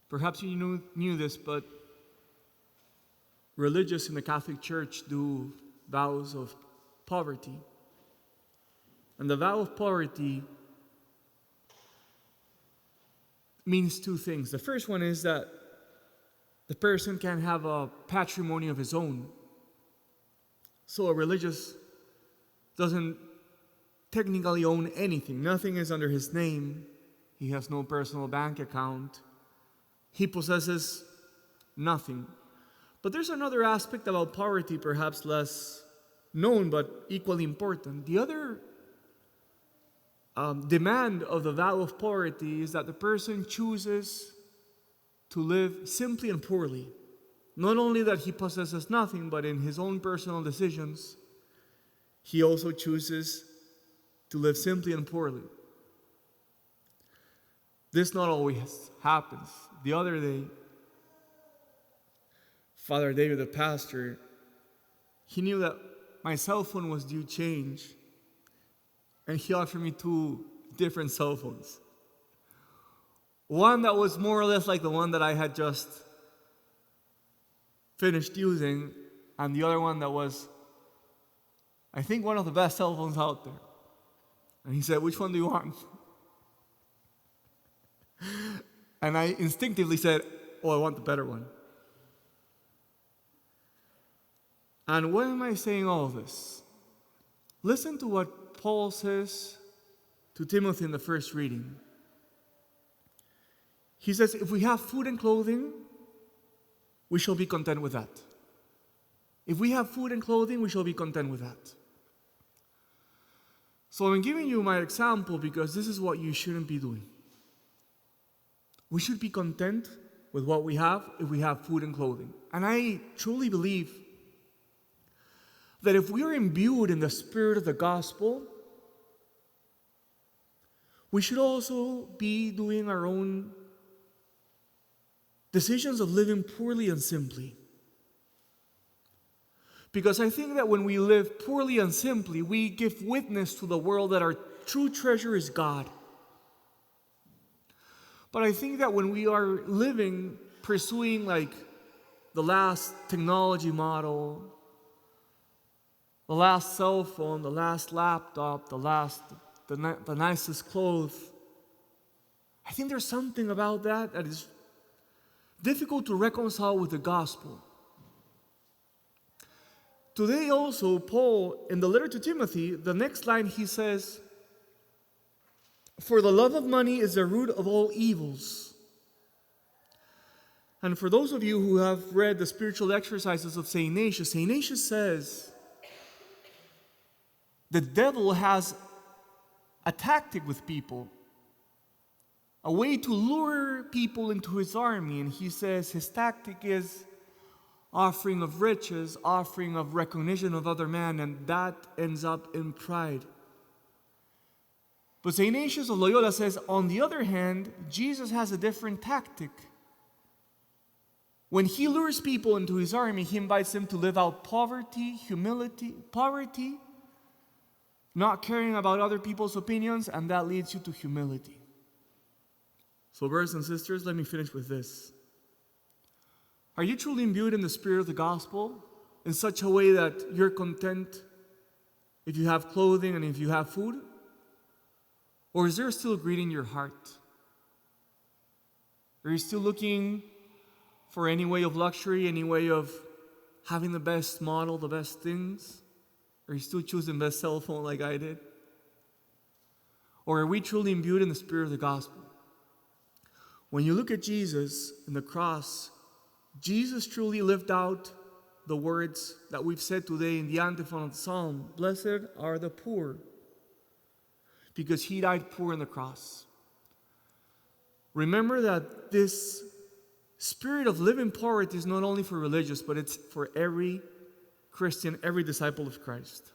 Perhaps you knew this, but religious in the Catholic Church do vows of poverty. And the vow of poverty means two things. The first one is that the person can have a patrimony of his own. So a religious doesn't technically own anything. Nothing is under his name. He has no personal bank account. He possesses nothing. But there's another aspect about poverty, perhaps less known but equally important. The other demand of the vow of poverty is that the person chooses to live simply and poorly. Not only that he possesses nothing, but in his own personal decisions, he also chooses to live simply and poorly. This not always happens. The other day, Father David, the pastor, he knew that my cell phone was due change, and he offered me two different cell phones. One that was more or less like the one that I had just finished using, and the other one that was, I think, one of the best cell phones out there. And he said, "Which one do you want?" And I instinctively said, "Oh, I want the better one." And why am I saying all this? Listen to what Paul says to Timothy in the first reading. He says, if we have food and clothing, we shall be content with that. If we have food and clothing, we shall be content with that. So I'm giving you my example because this is what you shouldn't be doing. We should be content with what we have if we have food and clothing. And I truly believe that if we are imbued in the spirit of the gospel, we should also be doing our own decisions of living poorly and simply. Because I think that when we live poorly and simply, we give witness to the world that our true treasure is God. But I think that when we are living, pursuing like the last technology model, the last cell phone, the last laptop, the nicest clothes, I think there's something about that is difficult to reconcile with the gospel. Today also, Paul, in the letter to Timothy, the next line he says, "For the love of money is the root of all evils." And for those of you who have read the spiritual exercises of St. Ignatius says, the devil has a tactic with people, a way to lure people into his army. And he says his tactic is offering of riches, offering of recognition of other men, and that ends up in pride. But St. Ignatius of Loyola says, on the other hand, Jesus has a different tactic. When he lures people into his army, he invites them to live out poverty, not caring about other people's opinions, and that leads you to humility. So brothers and sisters, let me finish with this. Are you truly imbued in the spirit of the gospel in such a way that you're content if you have clothing and if you have food? Or is there still greed in your heart? Are you still looking for any way of luxury, any way of having the best model, the best things? Are you still choosing the best cell phone like I did? Or are we truly imbued in the spirit of the gospel? When you look at Jesus and the cross, Jesus truly lived out the words that we've said today in the antiphon of the psalm. Blessed are the poor, because he died poor on the cross. Remember that this spirit of living poverty is not only for religious, but it's for every Christian, every disciple of Christ.